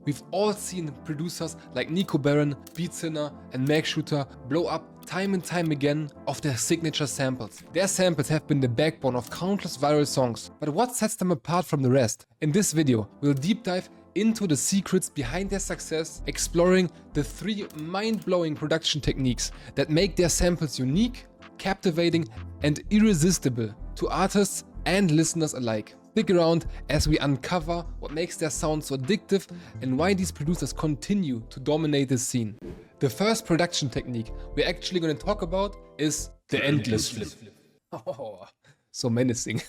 We've all seen producers like Nico Barron, Beatsinner and Meg Shooter blow up time and time again off their signature samples. Their samples have been the backbone of countless viral songs, but what sets them apart from the rest? In this video, we'll deep dive into the secrets behind their success, exploring the 3 mind-blowing production techniques that make their samples unique, captivating and irresistible to artists and listeners alike. Stick around as we uncover what makes their sound so addictive and why these producers continue to dominate the scene. The first production technique we're actually going to talk about is the endless flip. Oh, so menacing.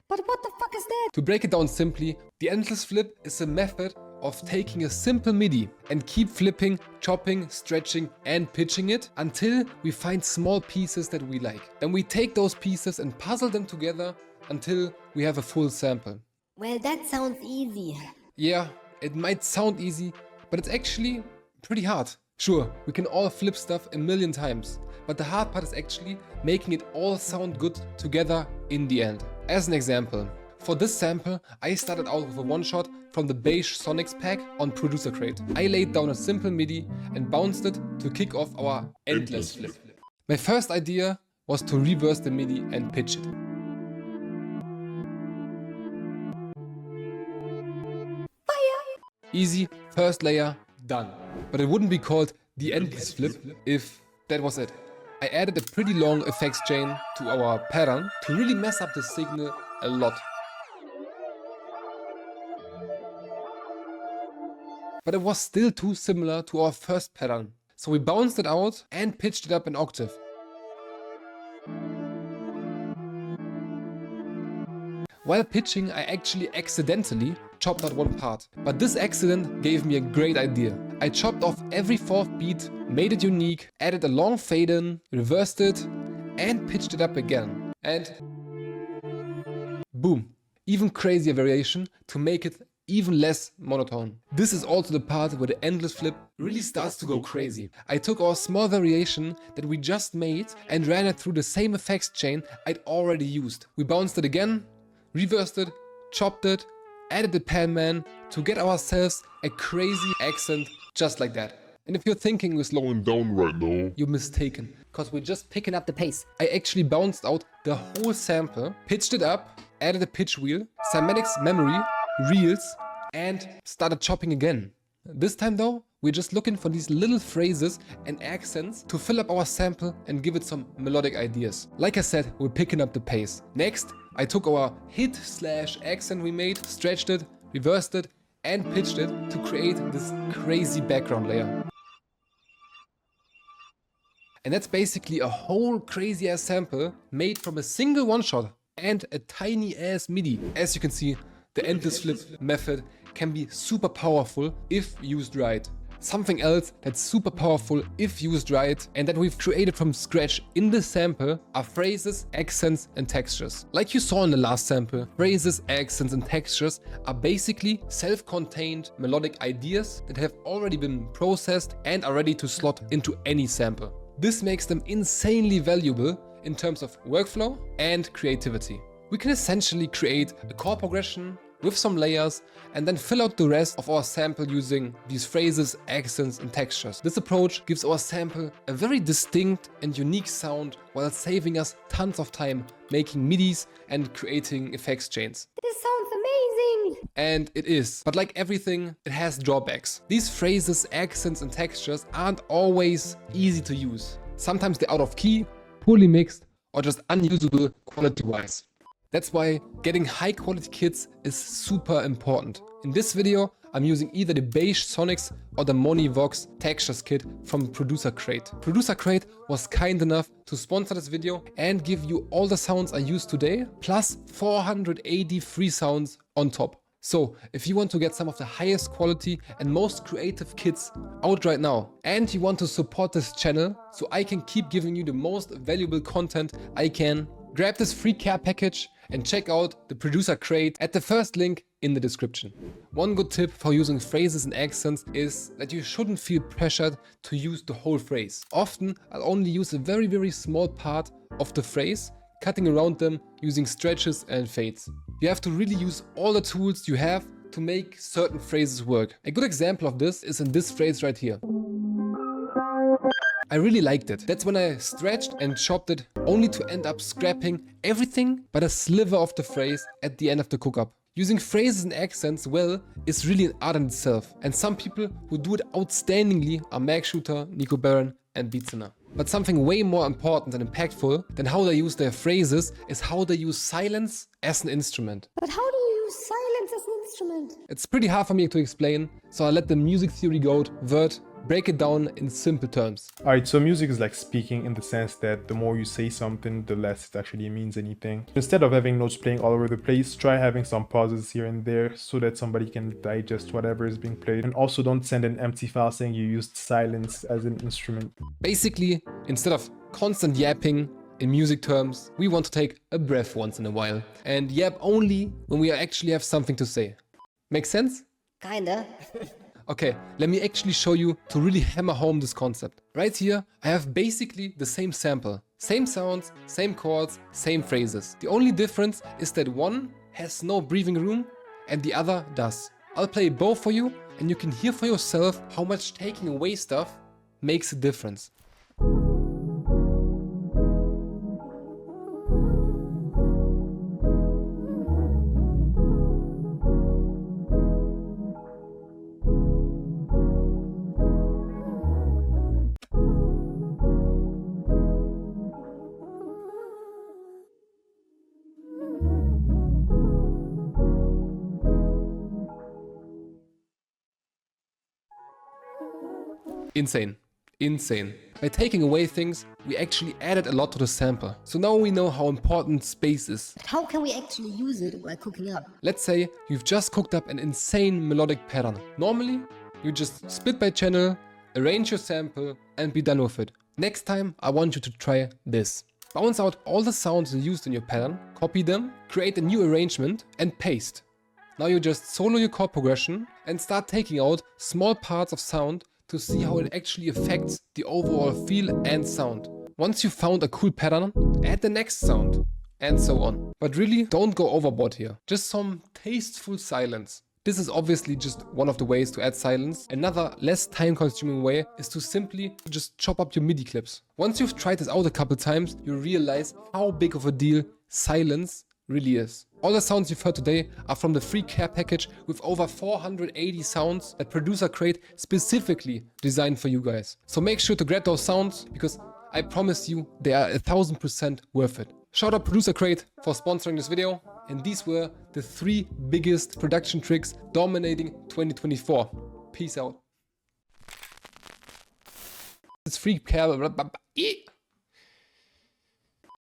But what the fuck is that? To break it down simply, the endless flip is a method of taking a simple MIDI and keep flipping, chopping, stretching and pitching it until we find small pieces that we like. Then we take those pieces and puzzle them together until we have a full sample. Well, that sounds easy. Yeah, it might sound easy, but it's actually pretty hard. Sure, we can all flip stuff a million times, but the hard part is actually making it all sound good together in the end. As an example, for this sample, I started out with a one-shot from the Beige Sonics pack on Producer Crate. I laid down a simple MIDI and bounced it to kick off our endless flip. My first idea was to reverse the MIDI and pitch it. Easy, first layer, done. But it wouldn't be called the endless flip if that was it. I added a pretty long effects chain to our pattern to really mess up the signal a lot. But it was still too similar to our first pattern. So we bounced it out and pitched it up an octave. While pitching, I actually accidentally chopped out one part. But this accident gave me a great idea. I chopped off every 4th beat, made it unique, added a long fade in, reversed it, and pitched it up again. And boom, even crazier variation to make it even less monotone. This is also the part where the endless flip really starts to go crazy. I took our small variation that we just made and ran it through the same effects chain I'd already used. We bounced it again, reversed it, chopped it, added the pan man to get ourselves a crazy accent just like that. And if you're thinking we're slowing down right now, you're mistaken. Cause we're just picking up the pace. I actually bounced out the whole sample, pitched it up, added a pitch wheel, Cymatics memory, reels, and started chopping again. This time though, we're just looking for these little phrases and accents to fill up our sample and give it some melodic ideas. Like I said, we're picking up the pace. Next, I took our hit/accent we made, stretched it, reversed it, and pitched it to create this crazy background layer. And that's basically a whole crazy ass sample made from a single one-shot and a tiny ass MIDI. As you can see, the endless flip method can be super powerful if used right. Something else that's super powerful if used right and that we've created from scratch in this sample are phrases, accents and textures. Like you saw in the last sample, phrases, accents and textures are basically self-contained melodic ideas that have already been processed and are ready to slot into any sample. This makes them insanely valuable in terms of workflow and creativity. We can essentially create a chord progression with some layers and then fill out the rest of our sample using these phrases, accents and textures. This approach gives our sample a very distinct and unique sound while saving us tons of time making MIDIs and creating effects chains. This sounds amazing! And it is, but like everything, it has drawbacks. These phrases, accents and textures aren't always easy to use. Sometimes they're out of key, poorly mixed or just unusable quality-wise. That's why getting high quality kits is super important. In this video, I'm using either the Beige Sonics or the Moni Vox Textures kit from Producer Crate. Producer Crate was kind enough to sponsor this video and give you all the sounds I use today, plus 480 free sounds on top. So if you want to get some of the highest quality and most creative kits out right now, and you want to support this channel so I can keep giving you the most valuable content I can, grab this free care package and check out the Producer Crate at the first link in the description. One good tip for using phrases and accents is that you shouldn't feel pressured to use the whole phrase. Often I'll only use a very small part of the phrase, cutting around them using stretches and fades. You have to really use all the tools you have to make certain phrases work. A good example of this is in this phrase right here. I really liked it. That's when I stretched and chopped it only to end up scrapping everything but a sliver of the phrase at the end of the cook-up. Using phrases and accents well is really an art in itself, and some people who do it outstandingly are Magshooter, Nico Baron and Beatsinner. But something way more important and impactful than how they use their phrases is how they use silence as an instrument. But how do you use silence as an instrument? It's pretty hard for me to explain, so I'll let the music theory goat, Vert, break it down in simple terms. Alright, so music is like speaking in the sense that the more you say something, the less it actually means anything. Instead of having notes playing all over the place, try having some pauses here and there so that somebody can digest whatever is being played. And also don't send an empty file saying you used silence as an instrument. Basically, instead of constant yapping in music terms, we want to take a breath once in a while and yap only when we actually have something to say. Make sense? Kinda. Okay, let me actually show you to really hammer home this concept. Right here, I have basically the same sample. Same sounds, same chords, same phrases. The only difference is that one has no breathing room and the other does. I'll play both for you and you can hear for yourself how much taking away stuff makes a difference. Insane. Insane. By taking away things, we actually added a lot to the sample. So now we know how important space is. But how can we actually use it while cooking up? Let's say you've just cooked up an insane melodic pattern. Normally, you just split by channel, arrange your sample, and be done with it. Next time, I want you to try this. Bounce out all the sounds you used in your pattern, copy them, create a new arrangement, and paste. Now you just solo your chord progression and start taking out small parts of sound to see how it actually affects the overall feel and sound. Once you've found a cool pattern, add the next sound, and so on. But really, don't go overboard here. Just some tasteful silence. This is obviously just one of the ways to add silence. Another less time-consuming way is to simply just chop up your MIDI clips. Once you've tried this out a couple times, you realize how big of a deal silence really is. All the sounds you've heard today are from the free care package with over 480 sounds that Producer Crate specifically designed for you guys. So make sure to grab those sounds because I promise you they are 1000% worth it. Shout out Producer Crate for sponsoring this video, and these were the 3 biggest production tricks dominating 2024. Peace out. It's free care.